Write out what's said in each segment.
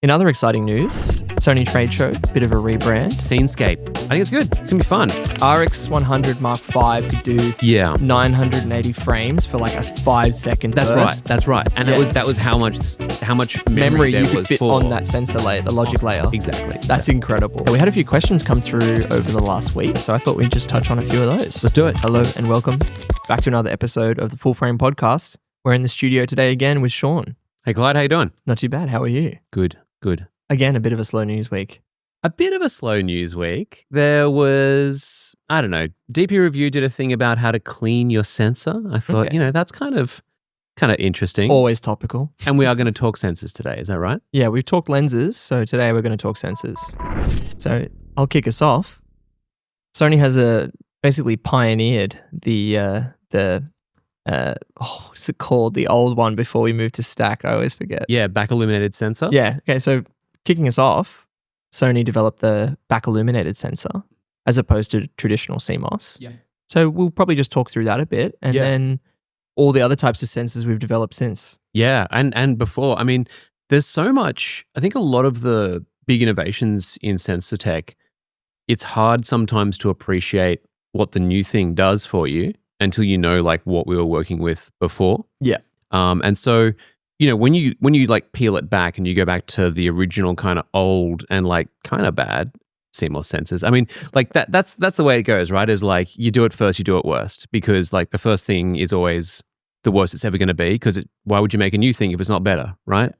In other exciting news, Sony Tradeshow, bit of a rebrand. SceneScape. I think it's good. It's going to be fun. RX 100 Mark V could do 980 frames for like a 5-second burst. That's right. And that was how much memory there you could was fit for. on that sensor layer, the logic layer. Exactly. That's incredible. So we had a few questions come through over the last week, so I thought we'd just touch on a few of those. Let's do it. Hello and welcome back to another episode of the Full Frame Podcast. We're in the studio today again with Sean. Hey, Clyde, how you doing? Not too bad. How are you? Good. Again, a bit of a slow news week. A bit of a slow news week. There was, I don't know, DP Review did a thing about how to clean your sensor. I thought, that's kind of interesting. Always topical. And we are going to talk sensors today. Is that right? Yeah, we've talked lenses, so today we're going to talk sensors. So I'll kick us off. Sony has basically pioneered what's it called? The old one before we moved to stack. I always forget. Yeah, back illuminated sensor. Yeah. Okay. So kicking us off, Sony developed the back illuminated sensor as opposed to traditional CMOS. Yeah. So we'll probably just talk through that a bit and then all the other types of sensors we've developed since. Yeah. And before, I mean, there's so much, I think a lot of the big innovations in sensor tech, it's hard sometimes to appreciate what the new thing does for you until you know like what we were working with before. Yeah. And so, when you like peel it back and you go back to the original kind of old and like kind of bad CMOS sensors, I mean, like that's the way it goes, right? Is like you do it first, you do it worst, because like the first thing is always the worst it's ever going to be, because why would you make a new thing if it's not better, right?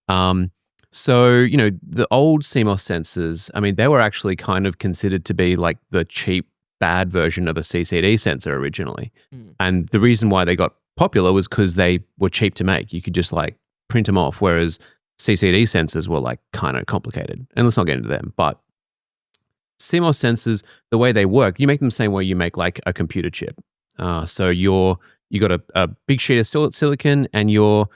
So, the old CMOS sensors, I mean, they were actually kind of considered to be like the cheap, bad version of a CCD sensor originally. And the reason why they got popular was because they were cheap to make. You could just like print them off, whereas CCD sensors were like kind of complicated. And let's not get into them. But CMOS sensors, the way they work, you make them the same way you make like a computer chip. So you got a big sheet of silicon and you're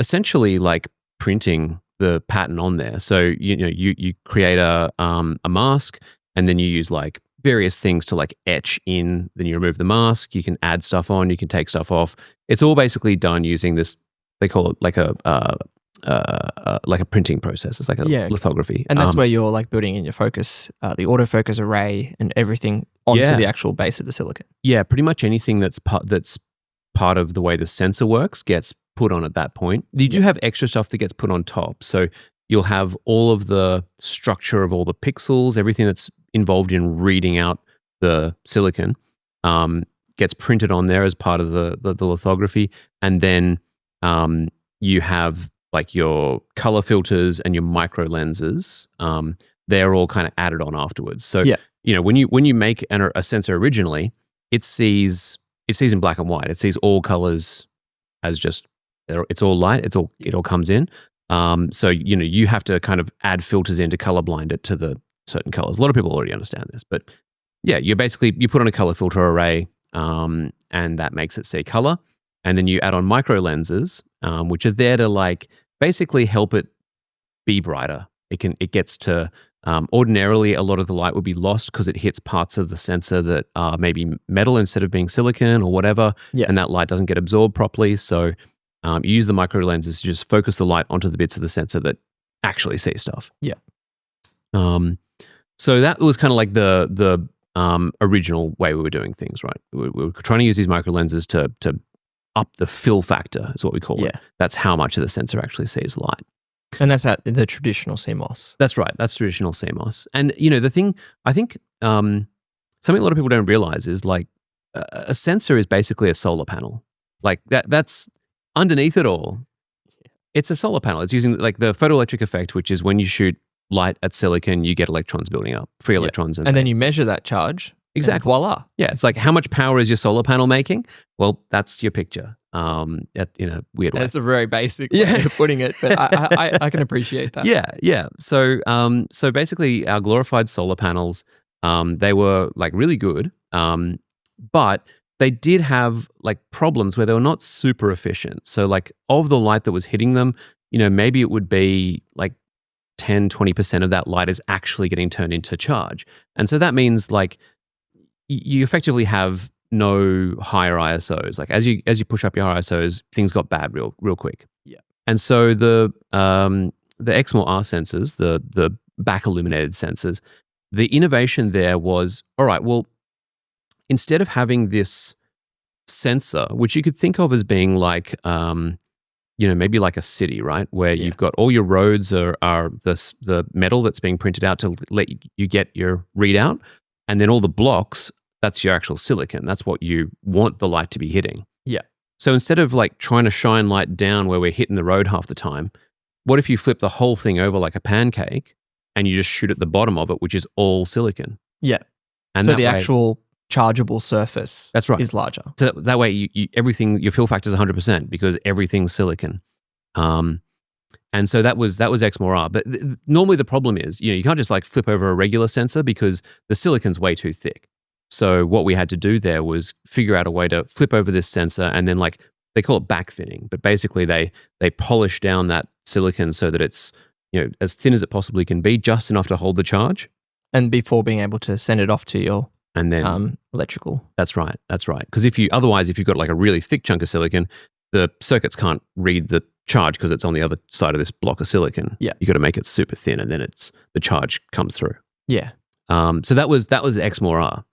essentially like printing the pattern on there. So you create a mask and then you use like various things to like etch in, then you remove the mask, you can add stuff on, you can take stuff off. It's all basically done using this, they call it like a printing process. It's like a lithography. And that's where you're like building in your focus, the autofocus array and everything onto the actual base of the silicon. Yeah, pretty much anything that's part of the way the sensor works gets put on at that point. You do have extra stuff that gets put on top. So you'll have all of the structure of all the pixels, everything that's involved in reading out the silicon gets printed on there as part of the lithography. And then you have like your color filters and your micro lenses. They're all kind of added on afterwards. So, when you make a sensor originally, it sees in black and white. It sees all colors as just, it's all light. It all comes in. So, you have to kind of add filters in to colorblind it to the certain colors. A lot of people already understand this, but yeah, you put on a color filter array and that makes it see color. And then you add on micro lenses, which are there to like basically help it be brighter. It gets to, ordinarily a lot of the light would be lost because it hits parts of the sensor that are maybe metal instead of being silicon or whatever. Yeah. And that light doesn't get absorbed properly. So you use the micro lenses to just focus the light onto the bits of the sensor that actually see stuff. Yeah. So that was kind of like the original way we were doing things, right? We were trying to use these micro lenses to up the fill factor, is what we call it. That's how much of the sensor actually sees light. And that's at the traditional CMOS. That's right. That's traditional CMOS. And the thing, I think something a lot of people don't realize is like a sensor is basically a solar panel. Like that's underneath it all. It's a solar panel. It's using like the photoelectric effect, which is when you shoot light at silicon, you get electrons building up, free electrons. And then you measure that charge. Exactly. Voila. Yeah. It's like, how much power is your solar panel making? Well, that's your picture. In a weird way. That's a very basic way of putting it, but I can appreciate that. Yeah. So basically our glorified solar panels, they were like really good, but they did have like problems where they were not super efficient. So like of the light that was hitting them, maybe it would be like 10, 20% of that light is actually getting turned into charge. And so that means like you effectively have no higher ISOs. Like as you push up your ISOs, things got bad real quick. Yeah. And so the XMOR sensors, the back illuminated sensors, the innovation there was, all right, well, instead of having this sensor, which you could think of as being like, maybe like a city, right? Where you've got all your roads are the metal that's being printed out to let you get your readout. And then all the blocks, that's your actual silicon. That's what you want the light to be hitting. Yeah. So instead of like trying to shine light down where we're hitting the road half the time, what if you flip the whole thing over like a pancake and you just shoot at the bottom of it, which is all silicon? Yeah. And so the actual chargeable surface that's right. is larger. So that way you everything, your fill factor is 100% because everything's silicon. And so that was XMOR. But normally the problem is, you can't just like flip over a regular sensor because the silicon's way too thick. So what we had to do there was figure out a way to flip over this sensor and then like, they call it back thinning, but basically they polish down that silicon so that it's, as thin as it possibly can be, just enough to hold the charge. And before being able to send it off to your and then electrical. That's right. Because if you've got like a really thick chunk of silicon, the circuits can't read the charge because it's on the other side of this block of silicon. Yeah. You got to make it super thin and then the charge comes through. Yeah. So that was XMOR,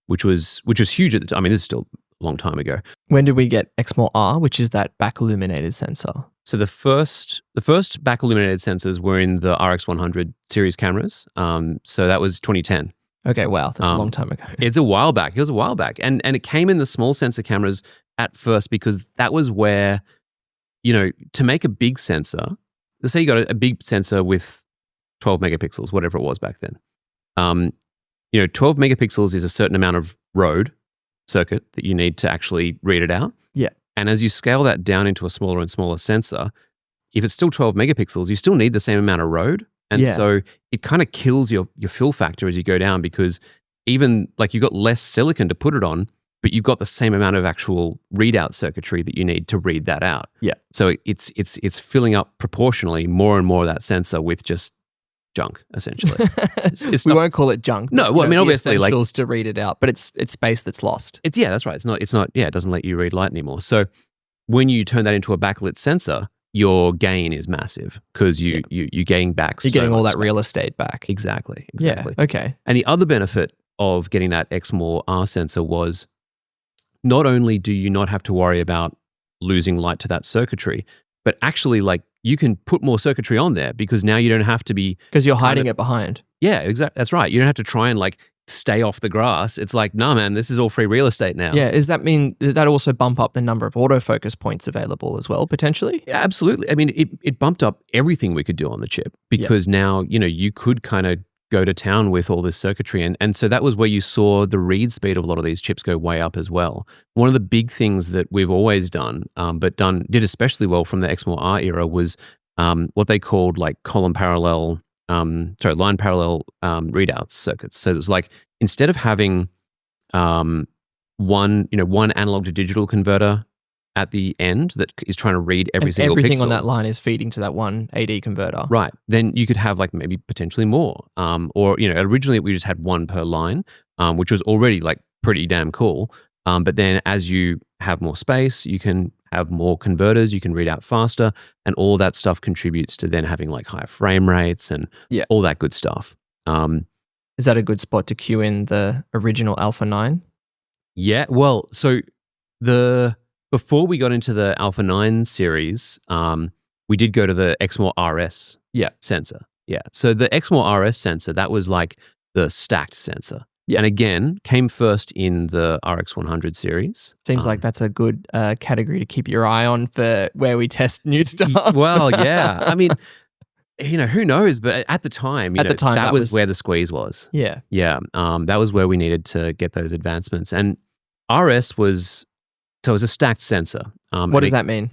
which was huge at the time. I mean, this is still a long time ago. When did we get XMOR, which is that back illuminated sensor? So the first back illuminated sensors were in the RX100 series cameras. So that was 2010. Okay, wow, that's a long time ago. It's a while back. It was a while back. And it came in the small sensor cameras at first because that was where, to make a big sensor, let's say you got a big sensor with 12 megapixels, whatever it was back then. 12 megapixels is a certain amount of road circuit that you need to actually read it out. Yeah. And as you scale that down into a smaller and smaller sensor, if it's still 12 megapixels, you still need the same amount of road. And so it kind of kills your fill factor as you go down because even like you've got less silicon to put it on, but you've got the same amount of actual readout circuitry that you need to read that out. Yeah. So it's filling up proportionally more and more of that sensor with just junk, essentially. We won't call it junk. No, well, I mean, obviously, like to read it out, but it's space that's lost. That's right. It's not. Yeah, it doesn't let you read light anymore. So when you turn that into a backlit sensor, your gain is massive because you gain back. You're getting all that real estate back. Exactly. Yeah. Okay. And the other benefit of getting that XMOR sensor was not only do you not have to worry about losing light to that circuitry, but actually like you can put more circuitry on there because now you don't have to be because you're hiding it behind. Yeah, exactly. That's right. You don't have to try and like stay off the grass. It's like, nah, man, this is all free real estate now. Yeah. Does that mean that also bump up the number of autofocus points available as well, potentially? Yeah, absolutely. I mean, it bumped up everything we could do on the chip because now, you could kind of go to town with all this circuitry. And so that was where you saw the read speed of a lot of these chips go way up as well. One of the big things that we've always done, but did especially well from the XMOR era was what they called like line parallel readout circuits. So it was like, instead of having one analog to digital converter at the end that is trying to read everything pixel on that line is feeding to that one AD converter. Right. Then you could have like maybe potentially more. Or, originally we just had one per line, which was already like pretty damn cool. But then as you have more space, you can have more converters, you can read out faster, and all that stuff contributes to then having like higher frame rates and all that good stuff. Is that a good spot to cue in the original Alpha 9? Yeah. Well, so before we got into the Alpha 9 series, we did go to the XMOR RS sensor. Yeah. So the XMOR RS sensor, that was like the stacked sensor. Yeah. And again, came first in the RX100 series. Seems like that's a good category to keep your eye on for where we test new stuff. Well, yeah. I mean, who knows? But at the time, that was where the squeeze was. Yeah. Yeah. That was where we needed to get those advancements. And RS was... So it was a stacked sensor. What does that mean?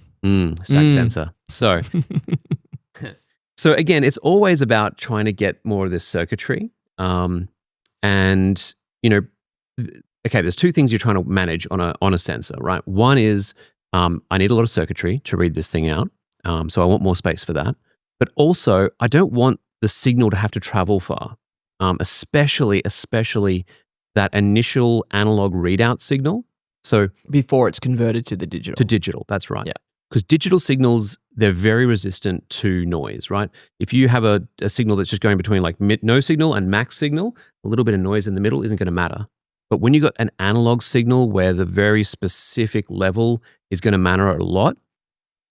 Stacked sensor. So, so again, it's always about trying to get more of this circuitry. And, there's two things you're trying to manage on a sensor, right? One is I need a lot of circuitry to read this thing out. So I want more space for that. But also, I don't want the signal to have to travel far, especially that initial analog readout signal. So before it's converted to the digital. To digital, that's right. Yeah. because digital signals, they're very resistant to noise, right? If you have a signal that's just going between like no signal and max signal, a little bit of noise in the middle isn't going to matter. But when you got an analog signal where the very specific level is going to matter a lot,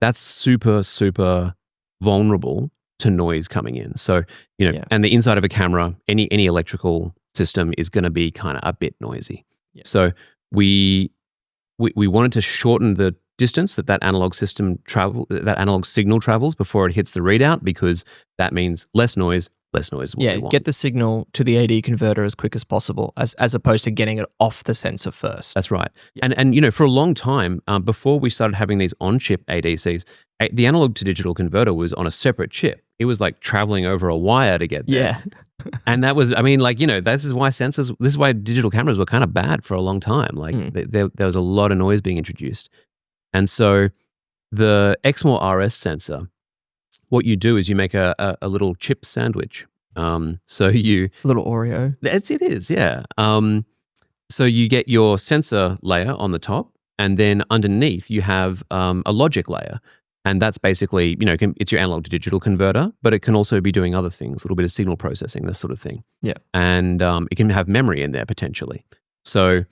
that's super, super vulnerable to noise coming in. So, and the inside of a camera, any electrical system is going to be kind of a bit noisy. Yeah. So we wanted to shorten the distance that analog signal travels before it hits the readout, because that means less noise. Get the signal to the AD converter as quick as possible, as opposed to getting it off the sensor first. That's right. Yeah. And for a long time, before we started having these on-chip ADCs, the analog to digital converter was on a separate chip. It was like traveling over a wire to get there. Yeah. And that was, this is why digital cameras were kind of bad for a long time. Like there was a lot of noise being introduced. And so the Exmor RS sensor, what you do is you make a little chip sandwich. So you... A little Oreo. It is, yeah. So you get your sensor layer on the top, and then underneath you have a logic layer. And that's basically, it's your analog to digital converter, but it can also be doing other things, a little bit of signal processing, this sort of thing. Yeah. And it can have memory in there potentially. So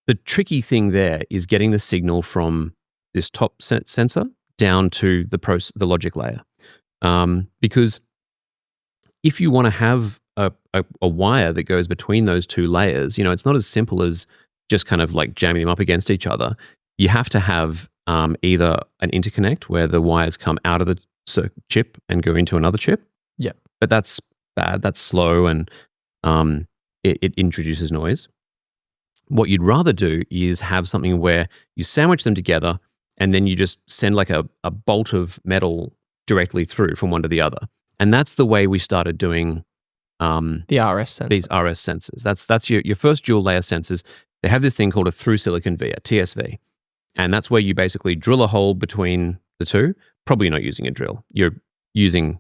the tricky thing there is getting the signal from this top sensor down to the logic layer. Because if you want to have a wire that goes between those two layers, it's not as simple as just kind of like jamming them up against each other. You have to have either an interconnect where the wires come out of the chip and go into another chip. Yeah. But that's bad. That's slow, and it introduces noise. What you'd rather do is have something where you sandwich them together, and then you just send like a bolt of metal directly through from one to the other. And that's the way we started doing the RS sensor. These RS sensors. That's your first dual layer sensors. They have this thing called a through silicon via, TSV. And that's where you basically drill a hole between the two. Probably not using a drill. You're using,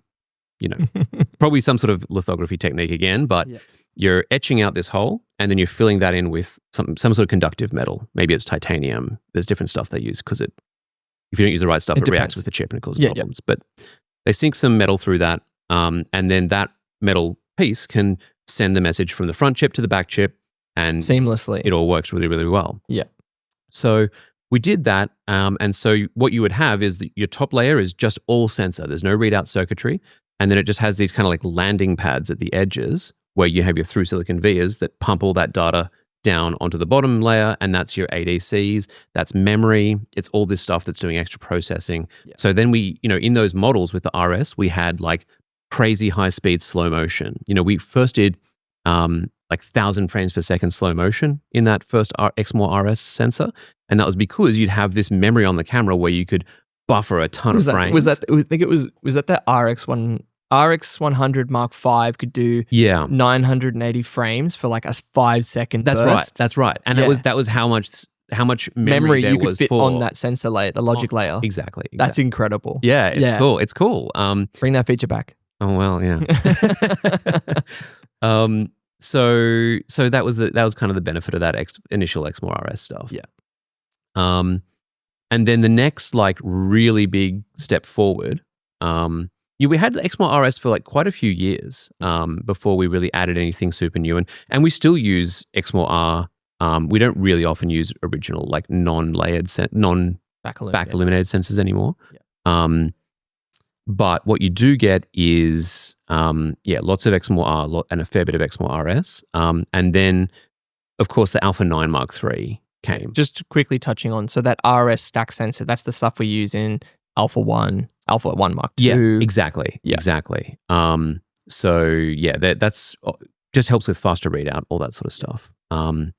probably some sort of lithography technique again, but you're etching out this hole, and then you're filling that in with some sort of conductive metal. Maybe it's titanium. There's different stuff they use because if you don't use the right stuff, it reacts with the chip and it causes problems. But they sink some metal through that, and then that metal piece can send the message from the front chip to the back chip, and seamlessly. It all works really, really well. Yeah. So we did that, and so what you would have is that your top layer is just all sensor. There's no readout circuitry, and then it just has these kind of like landing pads at the edges where you have your through silicon vias that pump all that data down onto the bottom layer, and that's your ADCs, that's memory, it's all this stuff that's doing extra processing. Yeah. So then we, in those models with the RS, we had like crazy high speed slow motion. We first did like 1,000 frames per second slow motion in that first Exmor RS sensor, and that was because you'd have this memory on the camera where you could buffer a ton of frames. I think it was that the RX100 Mark V could do 980 frames for like a 5-second burst. That's right. And that was how much memory there you could was fit for on that sensor layer, the logic layer. Exactly. That's incredible. Yeah, it's cool. Bring that feature back. Oh well, yeah. So that was kind of the benefit of that initial Exmor RS stuff. Yeah. And then the next like really big step forward, we had Exmor RS for like quite a few years before we really added anything super new, and we still use Exmor R. We don't really often use original like non-layered back illuminated sensors anymore. Yeah. But what you do get is lots of Exmor R and a fair bit of Exmor RS, and then of course the Alpha 9 Mark III came. Just quickly touching on, so that RS stack sensor, that's the stuff we use in Alpha 1 Mark II. Yeah, exactly. Yeah. Exactly. That's just helps with faster readout, all that sort of stuff. And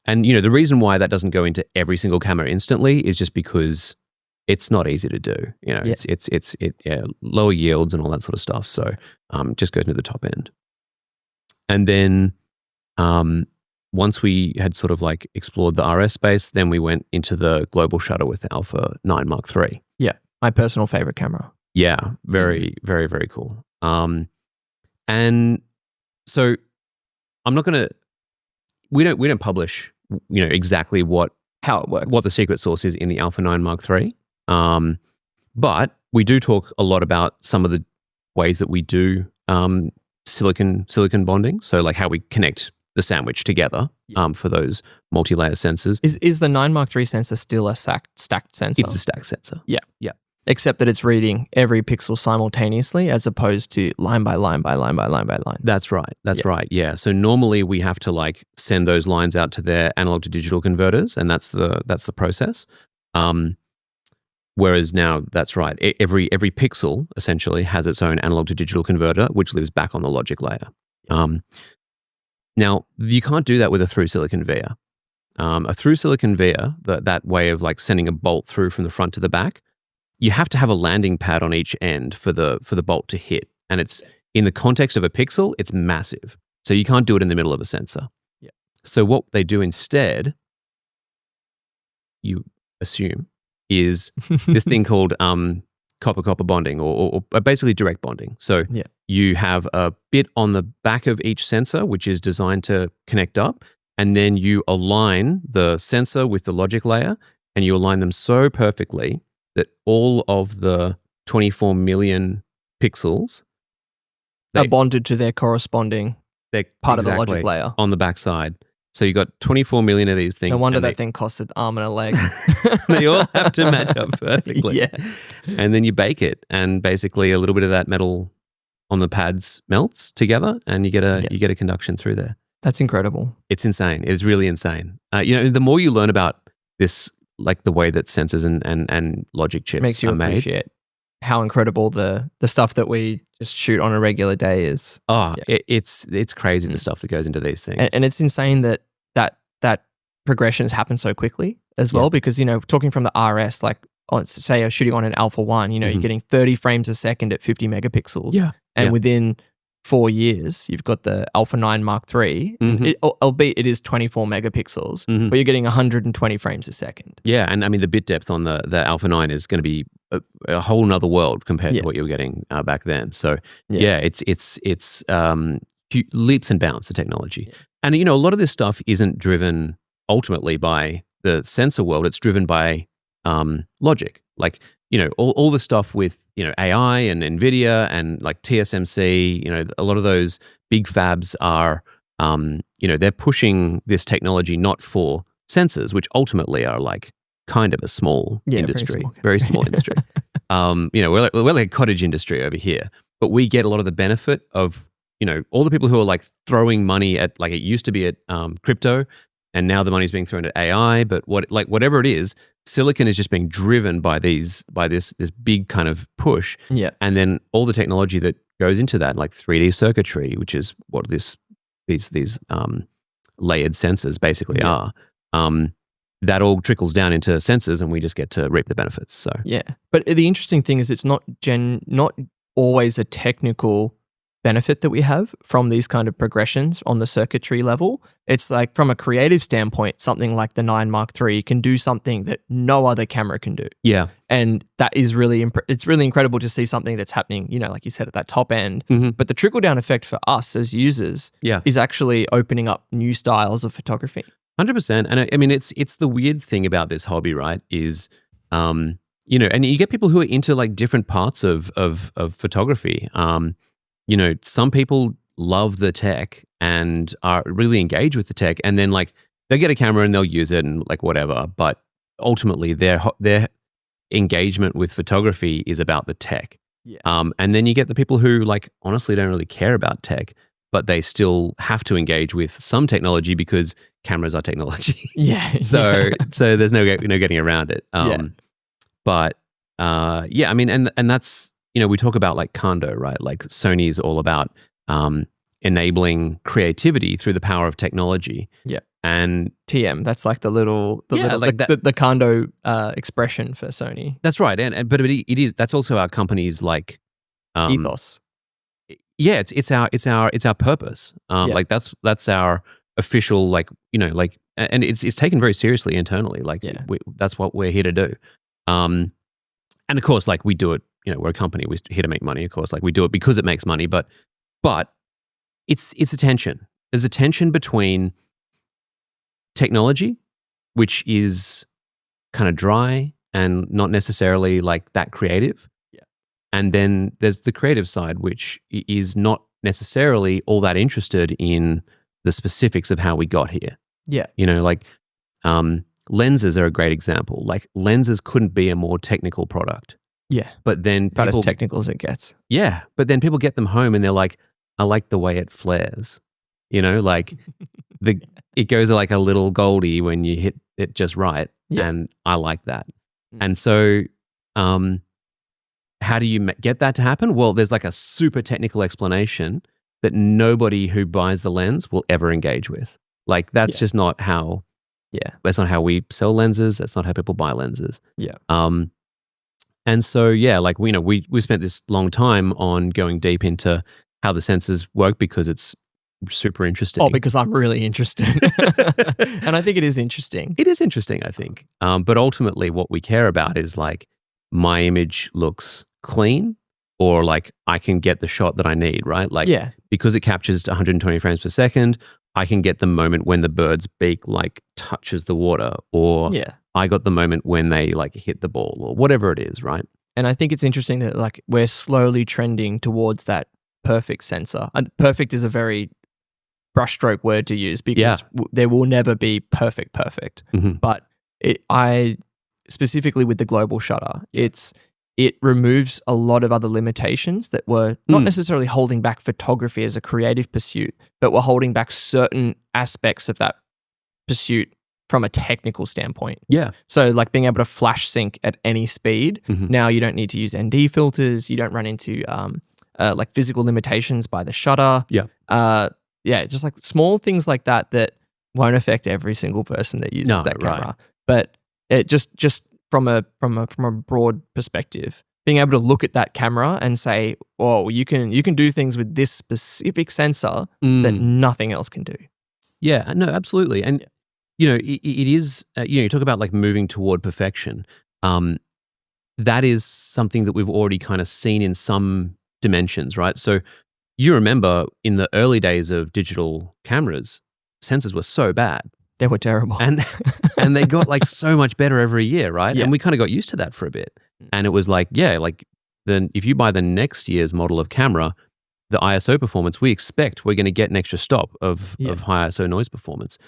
the reason why that doesn't go into every single camera instantly is just because it's not easy to do. It's lower yields and all that sort of stuff. So just goes to the top end. And then once we had sort of like explored the RS space, then we went into the global shutter with the Alpha 9 Mark III. Yeah, my personal favorite camera. Yeah, very, very, very cool. And so I'm not going to, we don't publish, exactly what how it works. what the secret sauce is in the Alpha 9 Mark III. But we do talk a lot about some of the ways that we do silicon bonding. So like how we connect the sandwich together for those multi-layer sensors. Is the 9 Mark III sensor still a stacked sensor? It's a stacked sensor. Yeah. Yeah. Except that it's reading every pixel simultaneously as opposed to line by line by line by line by line. That's right. That's right. Yeah. So normally we have to like send those lines out to their analog to digital converters, and that's the process. Whereas now, that's right. Every pixel essentially has its own analog to digital converter, which lives back on the logic layer. Now, you can't do that with a through silicon via. A through silicon via, that way of like sending a bolt through from the front to the back, you have to have a landing pad on each end for the bolt to hit. And it's in the context of a pixel, it's massive. So you can't do it in the middle of a sensor. Yeah. So what they do instead, you assume, is this thing called copper bonding or basically direct bonding. So you have a bit on the back of each sensor, which is designed to connect up, and then you align the sensor with the logic layer, and you align them so perfectly that all of the 24 million pixels are bonded to their corresponding part of the logic layer on the backside. So you got 24 million of these things. No wonder that thing cost an arm and a leg. They all have to match up perfectly. Yeah. And then you bake it, and basically a little bit of that metal on the pads melts together, and you get a conduction through there. That's incredible. It's insane. It's really insane. The more you learn about this, like the way that sensors and logic chips makes you are made, appreciate how incredible the stuff that we just shoot on a regular day is. Oh, yeah. It's crazy the stuff that goes into these things. And it's insane that progressions happen so quickly as well, because, talking from the RS, like say you're shooting on an Alpha 1, you're getting 30 frames a second at 50 megapixels. Yeah. And within 4 years, you've got the Alpha 9 Mark III, albeit it is 24 megapixels, but you're getting 120 frames a second. Yeah, and I mean, the bit depth on the Alpha 9 is going to be a whole nother world compared to what you were getting back then. So it's leaps and bounds, the technology. Yeah. And, a lot of this stuff isn't driven ultimately by the sensor world. It's driven by logic. Like, all the stuff with, AI and NVIDIA and like TSMC, a lot of those big fabs are, they're pushing this technology not for sensors, which ultimately are like kind of a small industry, very small industry. We're like a cottage industry over here, but we get a lot of the benefit of, all the people who are like throwing money at, like it used to be at crypto, and now the money's being thrown at AI, but whatever it is, silicon is just being driven by this big kind of push. Yeah. And then all the technology that goes into that, like 3D circuitry, which is what these layered sensors basically are. That all trickles down into sensors, and we just get to reap the benefits. So but the interesting thing is it's not always a technical benefit that we have from these kind of progressions on the circuitry level. It's like from a creative standpoint, something like the 9 Mark III can do something that no other camera can do. Yeah. And that is really, it's really incredible to see something that's happening, like you said, at that top end. But the trickle down effect for us as users is actually opening up new styles of photography. 100%. And I mean, it's the weird thing about this hobby, right? Is, and you get people who are into like different parts of photography. Some people love the tech and are really engaged with the tech, and then like they'll get a camera and they'll use it and like whatever. But ultimately, their engagement with photography is about the tech. Yeah. And then you get the people who like honestly don't really care about tech, but they still have to engage with some technology because cameras are technology. Yeah. So there's no getting around it. But I mean, and that's, we talk about like Kando, right? Like Sony's all about enabling creativity through the power of technology. Yeah. And TM, that's like the Kando expression for Sony. That's right. But it is, that's also our company's like ethos. Yeah, it's our purpose. Like that's our official, like, and it's taken very seriously internally. Like that's what we're here to do. And of course, like we do it, we're a company, we're here to make money, of course. Like we do it because it makes money, but it's a tension. There's a tension between technology which is kind of dry and not necessarily like that creative. Yeah. And then there's the creative side, which is not necessarily all that interested in the specifics of how we got here. Yeah. You know, like lenses are a great example. Like lenses couldn't be a more technical product. Yeah. But then About as technical as it gets. Yeah. But then people get them home and they're like, I like the way it flares. You know, like it goes like a little Goldie when you hit it just right. Yeah. And I like that. And so how do you get that to happen? Well, there's like a super technical explanation that nobody who buys the lens will ever engage with. Like that's just not how, that's not how we sell lenses. That's not how people buy lenses. Yeah. And so, like, we spent this long time on going deep into how the sensors work because it's super interesting. Oh, because I'm really interested. And I think it is interesting. It is interesting, I think. But ultimately what we care about is like my image looks clean or like I can get the shot that I need, right? Like because it captures 120 frames per second, I can get the moment when the bird's beak like touches the water or I got the moment when they like hit the ball or whatever it is, right? And I think it's interesting that like we're slowly trending towards that perfect sensor. And perfect is a very brushstroke word to use because there will never be perfect. Mm-hmm. But I specifically with the global shutter, it removes a lot of other limitations that were not necessarily holding back photography as a creative pursuit, but were holding back certain aspects of that pursuit from a technical standpoint. Yeah. So like being able to flash sync at any speed. Mm-hmm. Now you don't need to use ND filters. You don't run into like physical limitations by the shutter. Yeah. Just like small things like that won't affect every single person that uses that camera. Right. But it just from a broad perspective, being able to look at that camera and say, "Oh, you can do things with this specific sensor that nothing else can do." Yeah, no, absolutely. And you know, it is you talk about like moving toward perfection. That is something that we've already kind of seen in some dimensions, right? So you remember in the early days of digital cameras, sensors were so bad. They were terrible. And they got like so much better every year, right? Yeah. And we kind of got used to that for a bit. And it was like, then if you buy the next year's model of camera, the ISO performance, we expect we're going to get an extra stop of high ISO noise performance.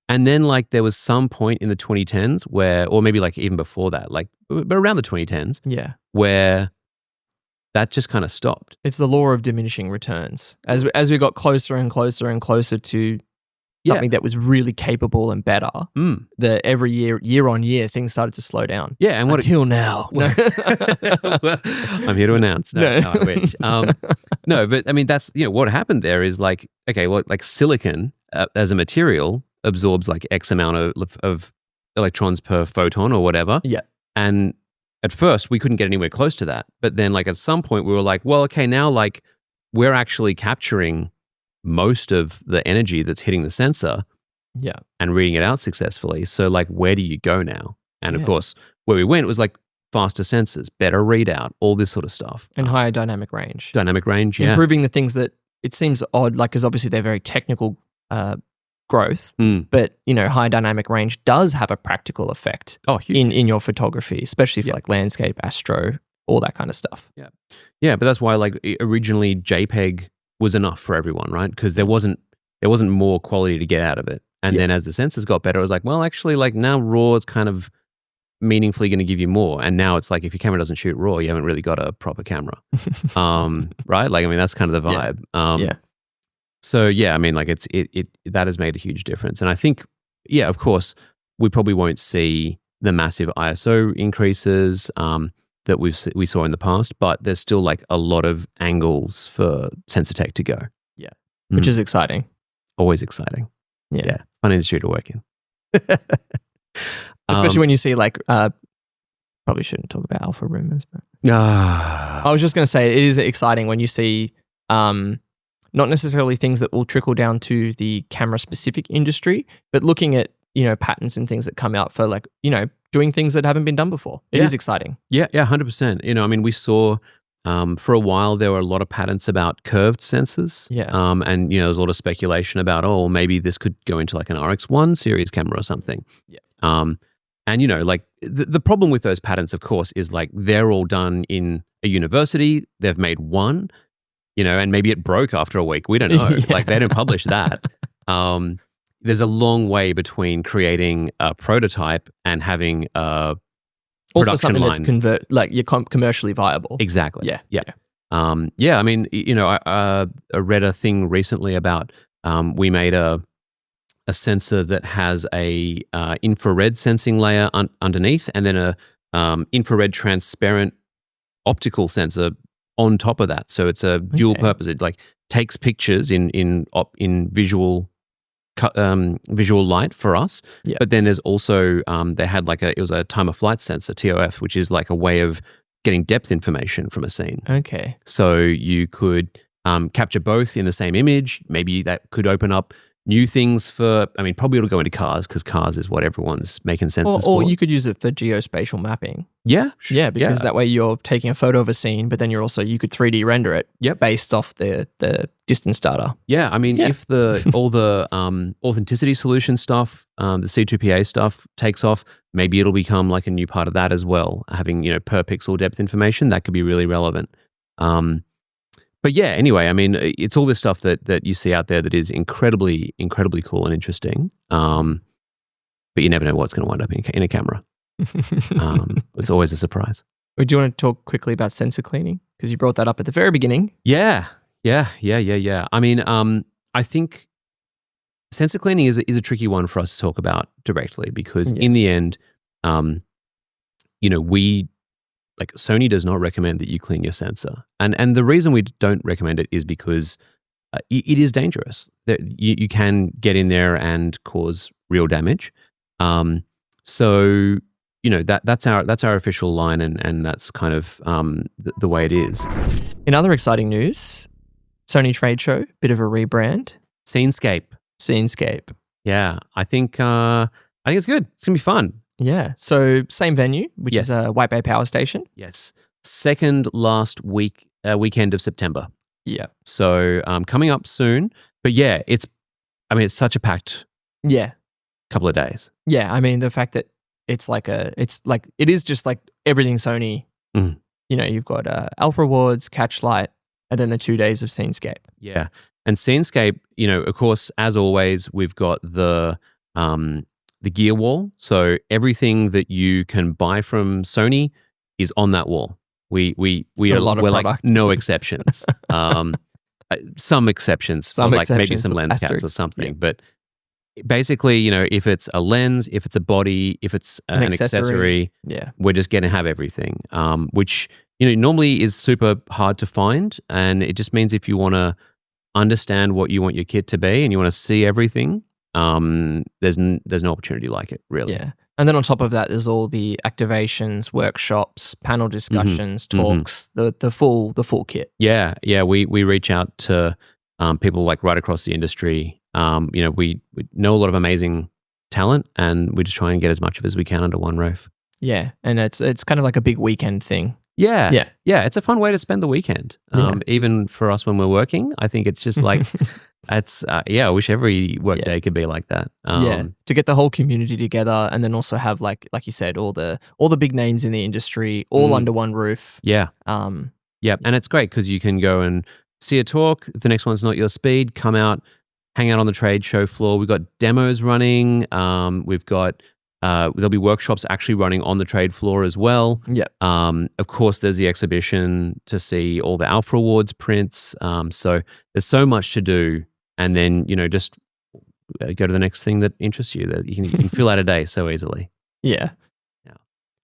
And then like there was some point in the 2010s where, or maybe like even before that, like but around the 2010s, where that just kind of stopped. It's the law of diminishing returns. As we got closer and closer and closer to something that was really capable and better, every year on year, things started to slow down. Yeah, and until now. Well, I'm here to announce. No, I wish. No, but I mean, that's what happened there is like, okay, well, like silicon as a material absorbs like X amount of electrons per photon or whatever. Yeah, and at first we couldn't get anywhere close to that, but then like at some point we were like, well, okay, now like we're actually capturing most of the energy that's hitting the sensor and reading it out successfully. So like, where do you go now? And of course, where we went was like faster sensors, better readout, all this sort of stuff. And higher dynamic range. Improving the things that it seems odd, like, because obviously they're very technical growth, but high dynamic range does have a practical effect in your photography, especially for like landscape, astro, all that kind of stuff. Yeah, but that's why like originally JPEG was enough for everyone, right? Because there wasn't more quality to get out of it. And then as the sensors got better, it was like, well, actually, like now RAW is kind of meaningfully going to give you more. And now it's like, if your camera doesn't shoot RAW, you haven't really got a proper camera, right? Like, I mean, that's kind of the vibe. So I mean, like it that has made a huge difference. And I think, of course, we probably won't see the massive ISO increases that we saw in the past, but there's still like a lot of angles for sensor tech to go. Yeah, which is exciting. Always exciting. Yeah, fun industry to work in. Especially when you see like, probably shouldn't talk about alpha rumors, but I was just going to say it is exciting when you see not necessarily things that will trickle down to the camera specific industry, but looking at patents and things that come out for like doing things that haven't been done before. It is exciting. Yeah, 100%. I mean, we saw for a while there were a lot of patents about curved sensors. And there was a lot of speculation about maybe this could go into like an RX1 series camera or something. And, like the problem with those patents, of course, is like they're all done in a university. They've made one, and maybe it broke after a week. We don't know. Yeah. Like they don't publish that. There's a long way between creating a prototype and having a Also production something line. that's you're commercially viable. Exactly. Yeah. Yeah. I mean, I read a thing recently about we made a sensor that has a infrared sensing layer underneath, and then a infrared transparent optical sensor on top of that. So it's a dual purpose. It like takes pictures in visual light for us. Yeah. But then there's also they had it was a time of flight sensor, TOF, which is like a way of getting depth information from a scene. Okay. So you could capture both in the same image. Maybe that could open up new things probably it'll go into cars, because cars is what everyone's making sensors for. Or you could use it for geospatial mapping. Yeah. Yeah, because that way you're taking a photo of a scene, but then you could 3D render it based off the distance data. Yeah, if all the authenticity solution stuff, the C2PA stuff takes off, maybe it'll become like a new part of that as well, having, per pixel depth information. That could be really relevant. But yeah, anyway, it's all this stuff that you see out there that is incredibly, incredibly cool and interesting. But you never know what's going to wind up in a camera. It's always a surprise. Do you want to talk quickly about sensor cleaning? Because you brought that up at the very beginning. Yeah. I think sensor cleaning is a tricky one for us to talk about directly, because in the end, Sony does not recommend that you clean your sensor. And the reason we don't recommend it is because it is dangerous. You can get in there and cause real damage. So, that's our official line, and that's kind of the way it is. In other exciting news, Sony Tradeshow, bit of a rebrand. SceneScape. Yeah, I think it's good. It's gonna be fun. Yeah. So same venue, which is White Bay Power Station. Yes. Second last weekend of September. Yeah. So coming up soon. But yeah, it's such a packed couple of days. Yeah. The fact that it is just like everything Sony. Mm. You've got Alpha Awards, Catchlight, and then the 2 days of SceneScape. Yeah. And SceneScape, of course, as always, we've got the gear wall. So everything that you can buy from Sony is on that wall. We're like no exceptions. Some exceptions, maybe some lens caps or something. Yeah. But basically, if it's a lens, if it's a body, if it's an accessory, we're just going to have everything, which normally is super hard to find. And it just means if you want to understand what you want your kit to be and you want to see everything, there's no opportunity like it, really. Yeah. And then on top of that, there's all the activations, workshops, panel discussions, talks, the full kit. Yeah. We reach out to people like right across the industry. We know a lot of amazing talent, and we just try and get as much of as we can under one roof. Yeah, and it's kind of like a big weekend thing. Yeah. It's a fun way to spend the weekend. Even for us when we're working, I think it's just like. I wish every work day could be like that. To get the whole community together, and then also have like you said, all the big names in the industry all under one roof. Yeah. And it's great because you can go and see a talk. If the next one's not your speed, come out, hang out on the trade show floor. We've got demos running. We've got there'll be workshops actually running on the trade floor as well. Yeah. Of course, there's the exhibition to see all the Alpha Awards prints. So there's so much to do. And then, just go to the next thing that interests you. That you can fill out a day so easily. Yeah.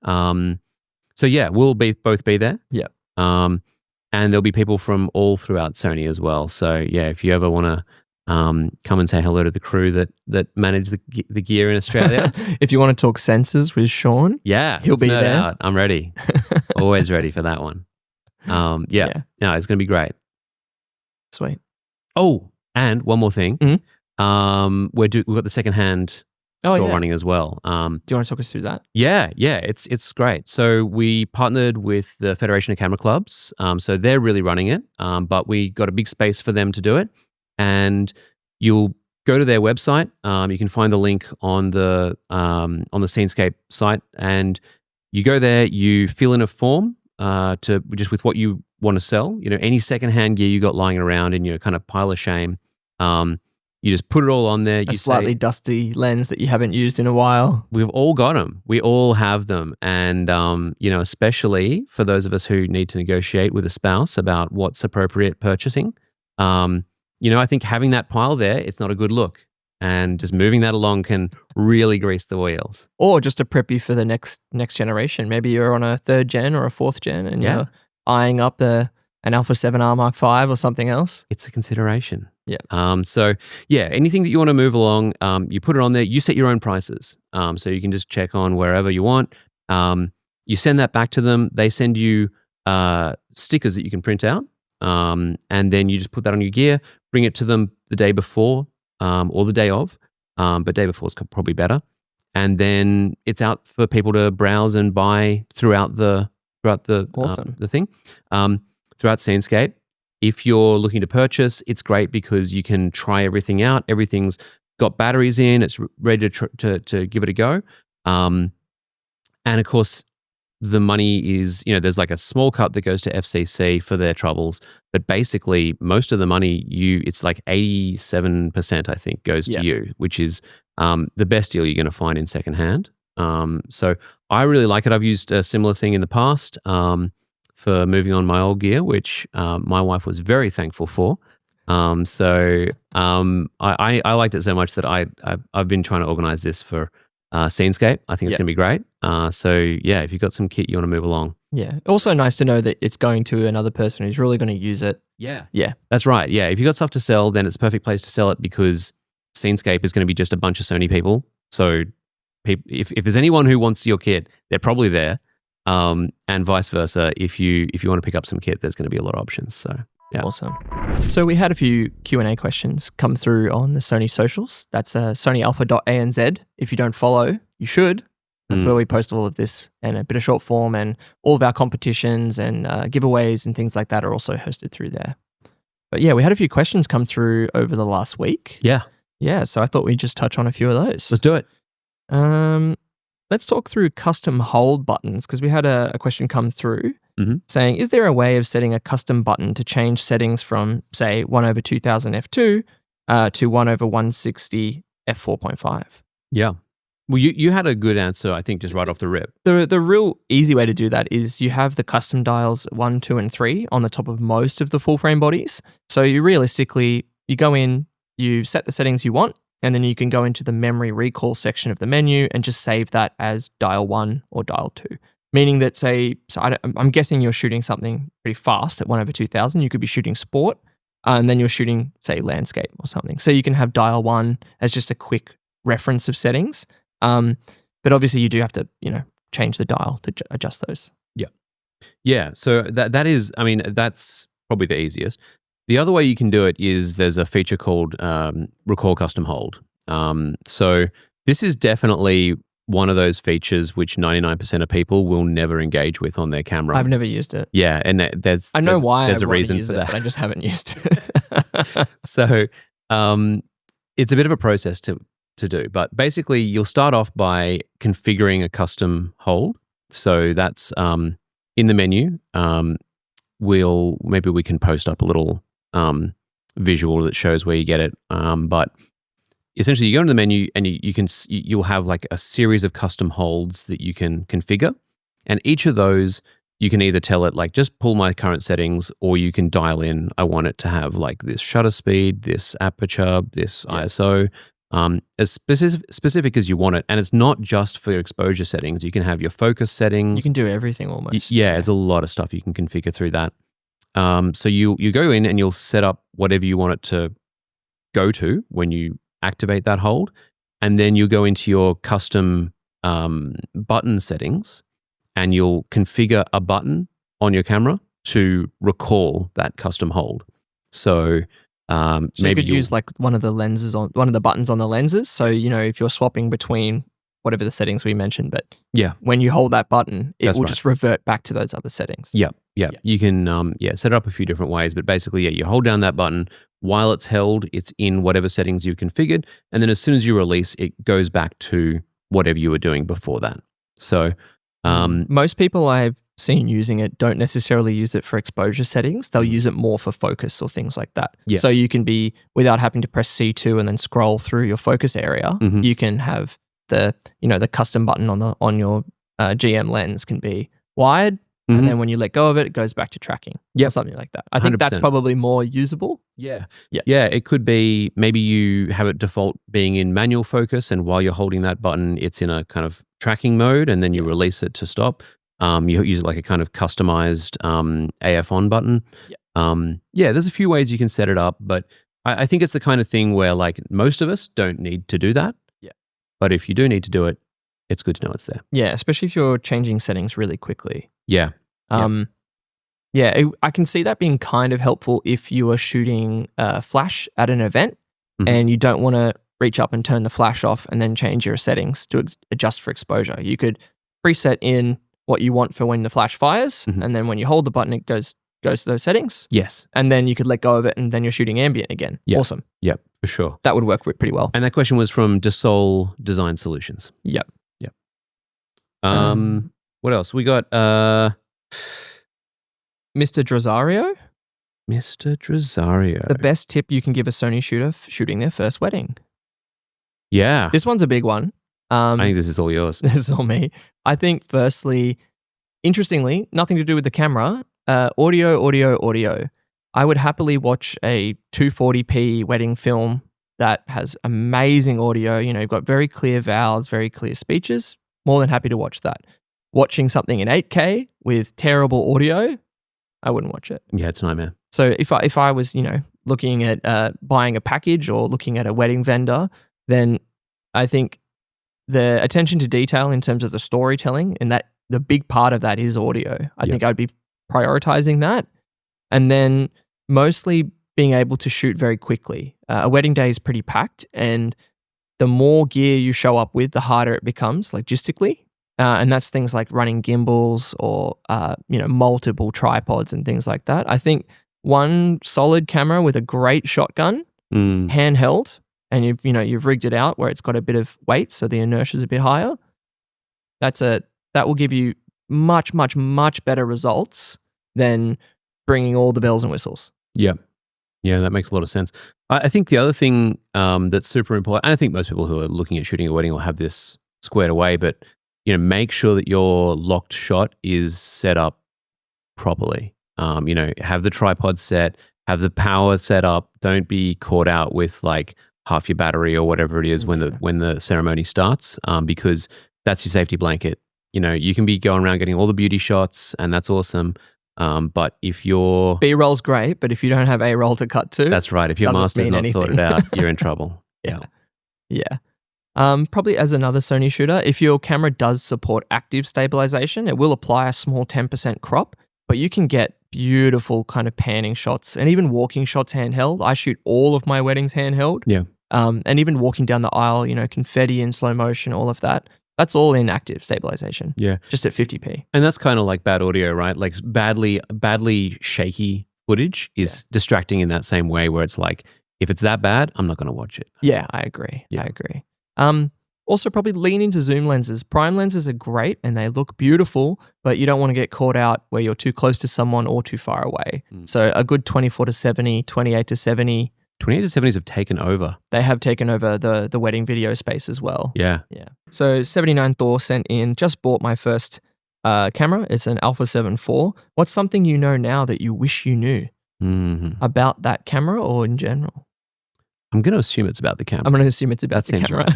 So we'll both be there. Yeah. And there'll be people from all throughout Sony as well. So if you ever want to come and say hello to the crew that manage the gear in Australia. If you want to talk sensors with Sean, he'll be there. Out. I'm ready. Always ready for that one. No, it's going to be great. Sweet. Oh. And one more thing, we've got the secondhand store running as well. Do you want to talk us through that? Yeah, it's great. So we partnered with the Federation of Camera Clubs, so they're really running it. But we got a big space for them to do it, and you'll go to their website. You can find the link on the SceneScape site, and you go there. You fill in a form to just with what you want to sell. Any secondhand gear you got lying around in your kind of pile of shame. You just put it all on there. A slightly dusty lens that you haven't used in a while. We've all got them. We all have them. And, especially for those of us who need to negotiate with a spouse about what's appropriate purchasing, I think having that pile there, it's not a good look. And just moving that along can really grease the wheels. Or just to prep you for the next generation. Maybe you're on a 3rd gen or a 4th gen and you're eyeing up an Alpha 7R Mark V or something else. It's a consideration. Yeah. Anything that you want to move along, you put it on there. You set your own prices. So you can just check on wherever you want. You send that back to them. They send you stickers that you can print out. And then you just put that on your gear, bring it to them the day before or the day of. But day before is probably better. And then it's out for people to browse and buy throughout the Awesome. The thing. Throughout SceneScape. If you're looking to purchase, it's great because you can try everything out. Everything's got batteries in. It's ready to give it a go. And of course, the money is, there's like a small cut that goes to FCC for their troubles. But basically, most of the money, it's like 87%, I think, goes to you, which is the best deal you're going to find in secondhand. So I really like it. I've used a similar thing in the past. For moving on my old gear, which my wife was very thankful for. I liked it so much that I've been trying to organize this for SceneScape. I think it's going to be great. If you've got some kit you want to move along. Yeah. Also nice to know that it's going to another person who's really going to use it. Yeah. Yeah. That's right. Yeah. If you've got stuff to sell, then it's a perfect place to sell it because SceneScape is going to be just a bunch of Sony people. So if there's anyone who wants your kit, they're probably there. And vice versa, if you want to pick up some kit, there's going to be a lot of options. So, yeah. Awesome. So we had a few Q&A questions come through on the Sony socials. That's sonyalpha.anz. If you don't follow, you should. That's where we post all of this and a bit of short form, and all of our competitions and giveaways and things like that are also hosted through there. But yeah, we had a few questions come through over the last week. Yeah. Yeah, so I thought we'd just touch on a few of those. Let's do it. Let's talk through custom hold buttons, because we had a question come through saying, is there a way of setting a custom button to change settings from, say, 1/2000 f2 to 1/160 f4.5? Yeah. Well, you had a good answer, I think, just right off the rip. The real easy way to do that is you have the custom dials 1, 2, and 3 on the top of most of the full frame bodies. So you go in, you set the settings you want, and then you can go into the memory recall section of the menu and just save that as dial 1 or dial 2. Meaning that, I'm guessing you're shooting something pretty fast at 1/2000. You could be shooting sport, and then you're shooting, say, landscape or something. So you can have dial 1 as just a quick reference of settings. But obviously you do have to, change the dial to adjust those. Yeah. Yeah. So that's probably the easiest. The other way you can do it is there's a feature called Recall Custom Hold. So this is definitely one of those features which 99% of people will never engage with on their camera. I've never used it. Yeah, and there's a reason for that. But I just haven't used it. So it's a bit of a process to do, but basically you'll start off by configuring a custom hold. So that's in the menu. Maybe we can post up a little visual that shows where you get it. But essentially, you go into the menu and you'll have like a series of custom holds that you can configure, and each of those you can either tell it like just pull my current settings, or you can dial in. I want it to have like this shutter speed, this aperture, this ISO, as specific as you want it. And it's not just for your exposure settings. You can have your focus settings. You can do everything almost. Yeah, there's a lot of stuff you can configure through that. So you go in and you'll set up whatever you want it to go to when you activate that hold, and then you'll go into your custom button settings and you'll configure a button on your camera to recall that custom hold. So maybe you could use like one of the buttons on the lenses. So if you're swapping between whatever the settings we mentioned, but when you hold that button, it will just revert back to those other settings. Yeah. You can set it up a few different ways, but basically, you hold down that button. while it's held, it's in whatever settings you configured. And then as soon as you release, it goes back to whatever you were doing before that. So most people I've seen using it don't necessarily use it for exposure settings. They'll use it more for focus or things like that. Yeah. So you can be, without having to press C2 and then scroll through your focus area, you can have the custom button on your GM lens can be wide. And then when you let go of it, it goes back to tracking or something like that. I think that's 100%. probably more usable. Yeah. It could be maybe you have it default being in manual focus, and while you're holding that button, it's in a kind of tracking mode, and then you release it to stop. You use it like a kind of customized AF on button. There's a few ways you can set it up, but I think it's the kind of thing where like most of us don't need to do that. Yeah. But if you do need to do it, it's good to know it's there. Yeah, especially if you're changing settings really quickly. Yeah. I can see that being kind of helpful if you are shooting flash at an event and you don't want to reach up and turn the flash off and then change your settings to adjust for exposure. You could preset in what you want for when the flash fires, and then when you hold the button, it goes to those settings. Yes. And then you could let go of it, and then you're shooting ambient again. Yep. Awesome. Yep, for sure. That would work pretty well. And that question was from Dassault Design Solutions. Yep. What else? We got Mr. Drosario. Mr. Drosario. The best tip you can give a Sony shooter shooting their first wedding. Yeah. This one's a big one. I think this is all yours. This is all me. I think firstly, interestingly, nothing to do with the camera, audio. I would happily watch a 240p wedding film that has amazing audio. You've got very clear vowels, very clear speeches. More than happy to watch that. Watching something in 8K with terrible audio, I wouldn't watch it. Yeah, it's a nightmare. So if I was, looking at buying a package or looking at a wedding vendor, then I think the attention to detail in terms of the storytelling, and that the big part of that is audio. I think I'd be prioritizing that. And then mostly being able to shoot very quickly. A wedding day is pretty packed, and the more gear you show up with, the harder it becomes logistically. And that's things like running gimbals or, multiple tripods and things like that. I think one solid camera with a great shotgun, handheld, and you've rigged it out where it's got a bit of weight, so the inertia is a bit higher. That will give you much, much, much better results than bringing all the bells and whistles. Yeah. Yeah, that makes a lot of sense. I think the other thing that's super important, and I think most people who are looking at shooting a wedding will have this squared away, but make sure that your locked shot is set up properly. Have the tripod set, have the power set up. Don't be caught out with like half your battery or whatever it is when the ceremony starts, because that's your safety blanket. You can be going around getting all the beauty shots, and that's awesome. But if your B-roll's great, but if you don't have A-roll to cut to, that's right. If your master's not sorted out, you're in trouble. Yeah. Probably as another Sony shooter, if your camera does support active stabilization, it will apply a small 10% crop, but you can get beautiful kind of panning shots and even walking shots handheld. I shoot all of my weddings handheld. Yeah. And even walking down the aisle, confetti in slow motion, all of that. That's all in active stabilization. Yeah. Just at 50p. And that's kind of like bad audio, right? Like badly shaky footage is distracting in that same way, where it's like, if it's that bad, I'm not going to watch it. Yeah, I agree. Also, probably lean into zoom lenses. Prime lenses are great and they look beautiful, but you don't want to get caught out where you're too close to someone or too far away. So a good 24-70, 28-70. 28-70s have taken over. They have taken over the wedding video space as well. Yeah. So 79 Thor sent in, just bought my first camera. It's an Alpha 7 IV. What's something you know now that you wish you knew about that camera or in general? I'm going to assume it's about the camera. I'm going to assume it's about the camera.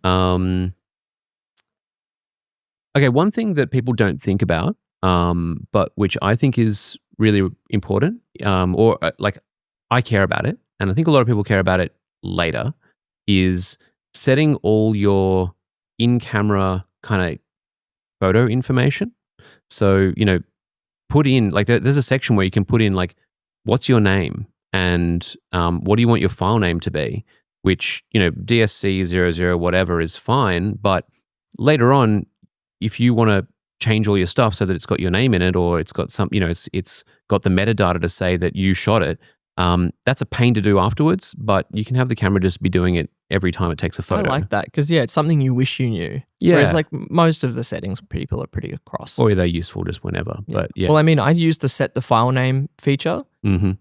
Right. Okay, one thing that people don't think about, but which I think is really important, I care about it, and I think a lot of people care about it later, is setting all your in-camera kind of photo information. So, put in, like, there's a section where you can put in, like, what's your name and what do you want your file name to be, which, DSC00 whatever is fine, but later on, if you want to change all your stuff so that it's got your name in it, or it's got some, it's got the metadata to say that you shot it, That's a pain to do afterwards, but you can have the camera just be doing it every time it takes a photo. I like that because, it's something you wish you knew. Yeah. Whereas like most of the settings people are pretty across. Or they're useful just whenever. Yeah. But yeah. Well, I mean, I use the set the file name feature,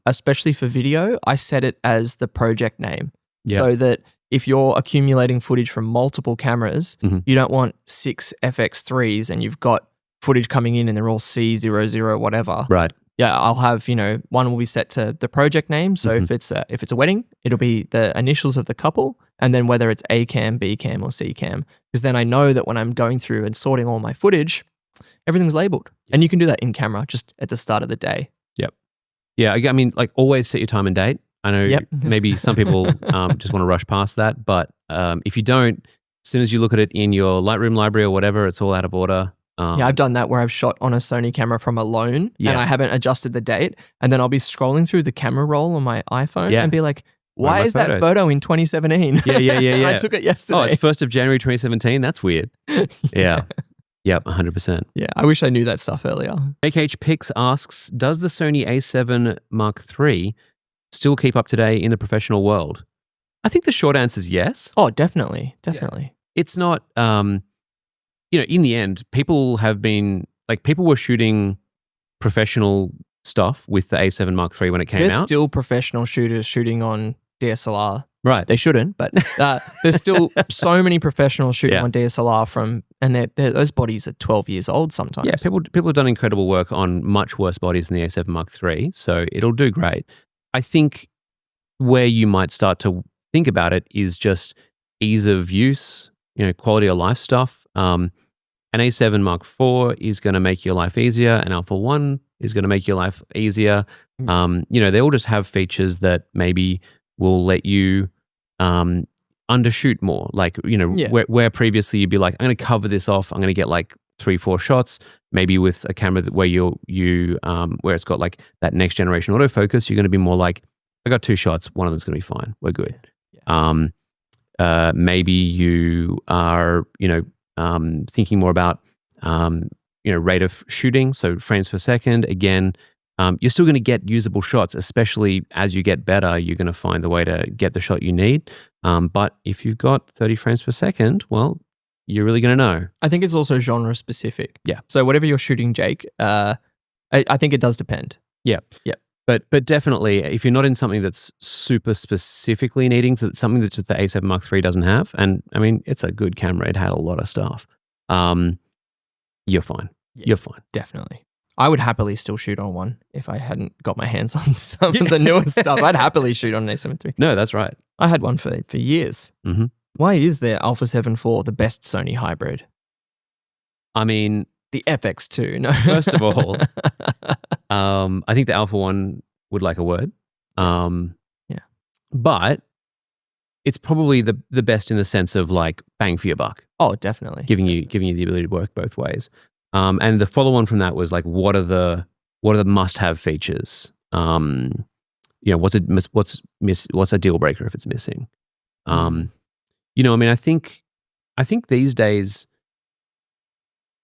especially for video. I set it as the project name so that if you're accumulating footage from multiple cameras, you don't want 6 FX3s and you've got footage coming in and they're all C00 whatever. Right. Yeah, I'll have, one will be set to the project name. So if it's a wedding, it'll be the initials of the couple and then whether it's A cam, B cam or C cam. Because then I know that when I'm going through and sorting all my footage, everything's labeled. And you can do that in camera just at the start of the day. Yep. Yeah, I mean, like always set your time and date. I know maybe some people just want to rush past that, but if you don't, as soon as you look at it in your Lightroom library or whatever, it's all out of order. I've done that where I've shot on a Sony camera from alone and I haven't adjusted the date. And then I'll be scrolling through the camera roll on my iPhone and be like, why is that photo in 2017? Yeah. I took it yesterday. Oh, it's 1st of January 2017? That's weird. Yeah. Yep, 100%. Yeah, I wish I knew that stuff earlier. HH Pix asks, does the Sony A7 Mark III still keep up today in the professional world? I think the short answer is yes. Oh, definitely. Yeah. It's not... in the end, people were shooting professional stuff with the A7 Mark III when it came out. There's still professional shooters shooting on DSLR. Right. They shouldn't, but there's still so many professionals shooting on DSLR and those bodies are 12 years old sometimes. Yeah, people have done incredible work on much worse bodies than the A7 Mark III, so it'll do great. I think where you might start to think about it is just ease of use, quality of life stuff. An A7 Mark IV is going to make your life easier. An Alpha 1 is going to make your life easier. They all just have features that maybe will let you undershoot more. Like, where previously you'd be like, I'm going to cover this off. I'm going to get like 3-4 shots. Maybe with a camera where where it's got like that next generation autofocus, you're going to be more like, I got 2 shots. One of them's going to be fine. We're good. Yeah. Maybe you are, thinking more about, rate of shooting. So frames per second. Again, you're still going to get usable shots, especially as you get better, you're going to find the way to get the shot you need. But if you've got 30 frames per second, well, you're really going to know. I think it's also genre specific. Yeah. So whatever you're shooting, Jake, I think it does depend. Yeah. Yeah. But definitely, if you're not in something that's super specifically needing something that just the A7 Mark III doesn't have, and I mean, it's a good camera. It had a lot of stuff. You're fine. Yeah, you're fine. Definitely. I would happily still shoot on one if I hadn't got my hands on some of the newer stuff. I'd happily shoot on an A7 III. No, that's right. I had one for years. Mm-hmm. Why is there Alpha 7 IV the best Sony hybrid? I mean... The FX2, no. First of all, I think the Alpha 1 would like a word. Yeah. But it's probably the best in the sense of like bang for your buck. Oh, definitely. Giving you the ability to work both ways. And the follow on from that was like, what are the must-have features? What's a deal breaker if it's missing? I mean, I think these days,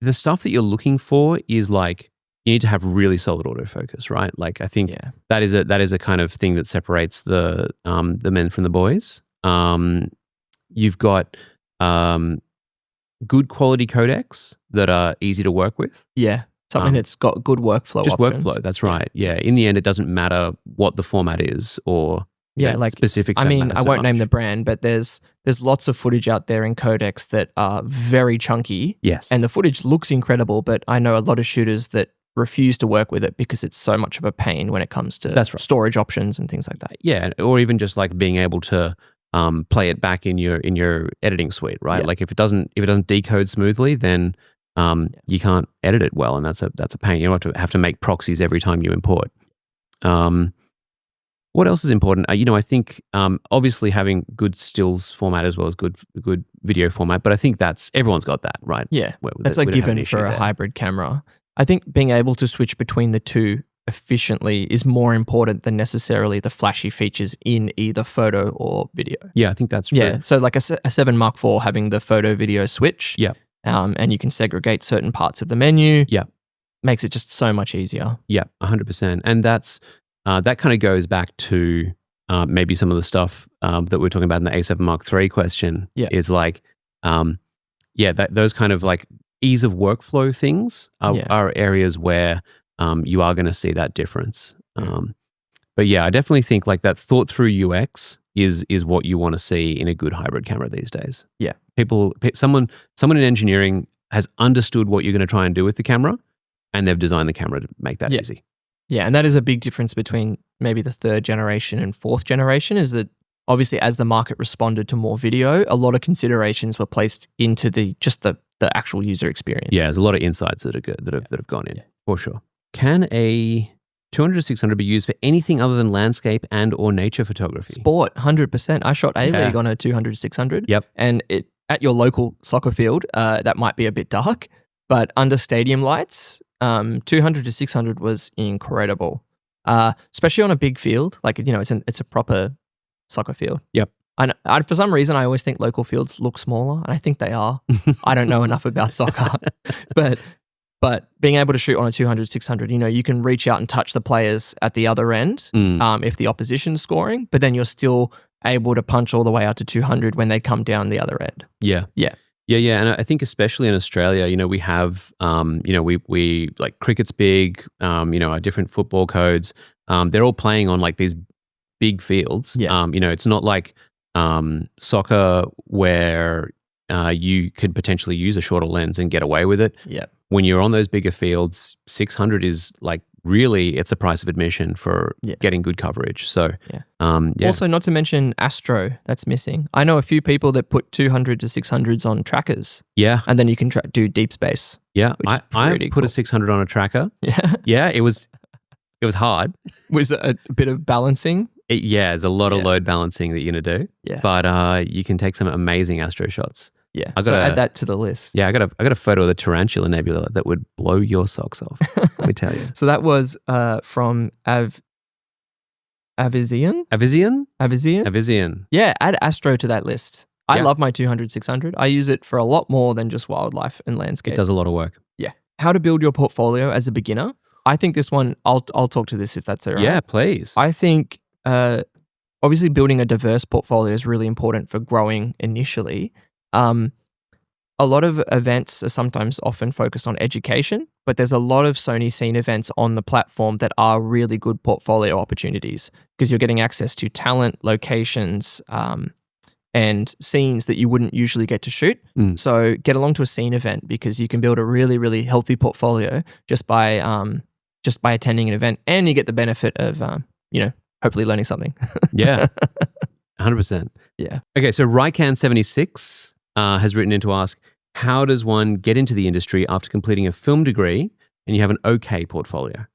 the stuff that you're looking for is like, you need to have really solid autofocus, right? Like, I think that is a kind of thing that separates the men from the boys. You've got good quality codecs that are easy to work with. Yeah, something that's got good workflow just options. Workflow, that's right. Yeah, in the end, it doesn't matter what the format is or like specifics. I mean, I won't name the brand, but there's lots of footage out there in codecs that are very chunky. Yes. And the footage looks incredible, but I know a lot of shooters that refuse to work with it because it's so much of a pain when it comes to storage options and things like that. Yeah, or even just like being able to play it back in your editing suite, right? Yeah. Like if it doesn't decode smoothly, then you can't edit it well, and that's a pain. You don't have to make proxies every time you import. What else is important? I think obviously having good stills format as well as good video format, but I think everyone's got that, right? Yeah, that's a given for a hybrid camera. I think being able to switch between the two efficiently is more important than necessarily the flashy features in either photo or video. Yeah, I think that's true. Yeah, so like a 7 Mark IV having the photo video switch. Yeah. And you can segregate certain parts of the menu. Yeah. Makes it just so much easier. Yeah, 100%. And that's that kind of goes back to maybe some of the stuff that we're talking about in the A7 Mark III question. Yeah. Is like, those kind of like ease of workflow things are areas where you are going to see that difference. But yeah, I definitely think like that thought through UX is what you want to see in a good hybrid camera these days. Yeah. Someone in engineering has understood what you're going to try and do with the camera, and they've designed the camera to make that easy. Yeah, and that is a big difference between maybe the third generation and fourth generation, is that obviously as the market responded to more video, a lot of considerations were placed into the actual user experience. Yeah, there's a lot of insights that have gone in, for sure. Can a 200-600 be used for anything other than landscape and or nature photography? Sport, 100%. I shot A-League on a 200-600. Yep. And at your local soccer field, that might be a bit dark, but under stadium lights, 200-600 was incredible, especially on a big field. Like, it's a proper soccer field. Yep. And for some reason, I always think local fields look smaller, and I think they are. I don't know enough about soccer, but being able to shoot on a 200-600, you can reach out and touch the players at the other end if the opposition's scoring, but then you're still able to punch all the way out to 200 when they come down the other end. Yeah. And I think especially in Australia, we have, we like cricket's big, our different football codes, they're all playing on like these big fields. Yeah. It's not like soccer where you could potentially use a shorter lens and get away with it. Yeah. When you're on those bigger fields, 600 is like really, it's a price of admission for getting good coverage. So, Also, not to mention Astro, that's missing. I know a few people that put 200-600s on trackers. Yeah. And then you can do deep space. Yeah. I put a 600 on a tracker. Yeah. Yeah. It was hard. Was it a bit of balancing? There's a lot of load balancing that you're going to do. Yeah. But you can take some amazing Astro shots. Yeah. So add that to the list. Yeah, I got a photo of the Tarantula Nebula that would blow your socks off. Let me tell you. So that was from Avizian? Avizian. Yeah, add Astro to that list. I love my 200-600. I use it for a lot more than just wildlife and landscape. It does a lot of work. Yeah. How to build your portfolio as a beginner. I think this one, I'll talk to this if that's all right. Yeah, please. I think obviously building a diverse portfolio is really important for growing initially. A lot of events are sometimes often focused on education, but there's a lot of Sony Scene events on the platform that are really good portfolio opportunities because you're getting access to talent, locations, and scenes that you wouldn't usually get to shoot. So get along to a scene event because you can build a really, really healthy portfolio just by attending an event, and you get the benefit of hopefully learning something. Yeah, 100%. Yeah. Okay, so Rycan76 has written in to ask, how does one get into the industry after completing a film degree and you have an okay portfolio?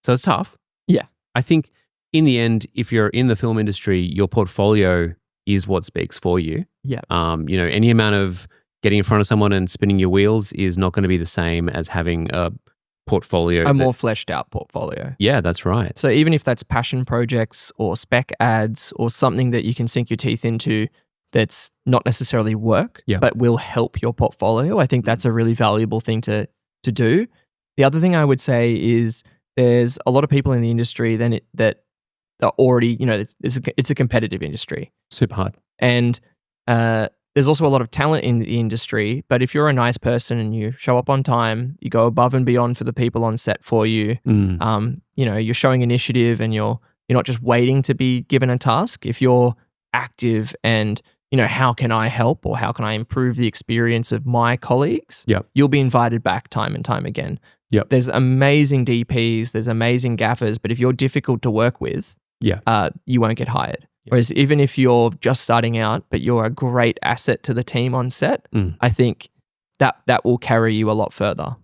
So it's tough. Yeah. I think in the end, if you're in the film industry, your portfolio is what speaks for you. Yeah. Any amount of getting in front of someone and spinning your wheels is not going to be the same as having a portfolio. More fleshed out portfolio. Yeah, that's right. So even if that's passion projects or spec ads or something that you can sink your teeth into that's not necessarily work, but will help your portfolio, I think that's a really valuable thing to do. The other thing I would say is there's a lot of people in the industry that are already, it's a competitive industry. Super hard. And there's also a lot of talent in the industry, but if you're a nice person and you show up on time, you go above and beyond for the people on set for you, you're showing initiative and you're not just waiting to be given a task. If you're active and, how can I help or how can I improve the experience of my colleagues? You'll be invited back time and time again. There's amazing DPs, there's amazing gaffers, but if you're difficult to work with, you won't get hired. Whereas even if you're just starting out, but you're a great asset to the team on set, I think that will carry you a lot further.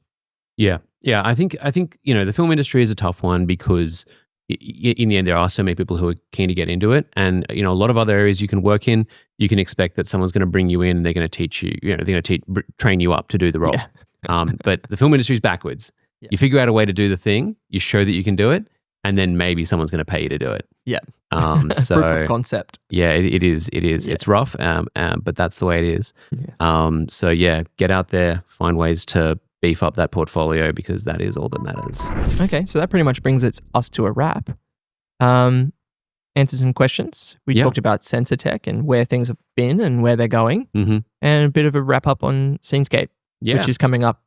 Yeah. I think the film industry is a tough one because in the end there are so many people who are keen to get into it, and a lot of other areas you can work in, you can expect that someone's going to bring you in and they're going to teach you, they're going to train you up to do the role. But the film industry is backwards. You figure out a way to do the thing, you show that you can do it, and then maybe someone's going to pay you to do it. Yeah. So proof of concept. Yeah, it is. Yeah. It's rough, but that's the way it is. So get out there, find ways to beef up that portfolio because that is all that matters. Okay, so that pretty much brings us to a wrap. Answered some questions. We talked about sensor tech and where things have been and where they're going, and a bit of a wrap up on SceneScape, which is coming up.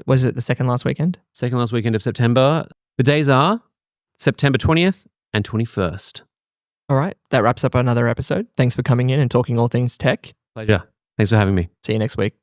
Was it the second last weekend? Second last weekend of September. The days are September 20th and 21st. All right, that wraps up another episode. Thanks for coming in and talking all things tech. Pleasure. Thanks for having me. See you next week.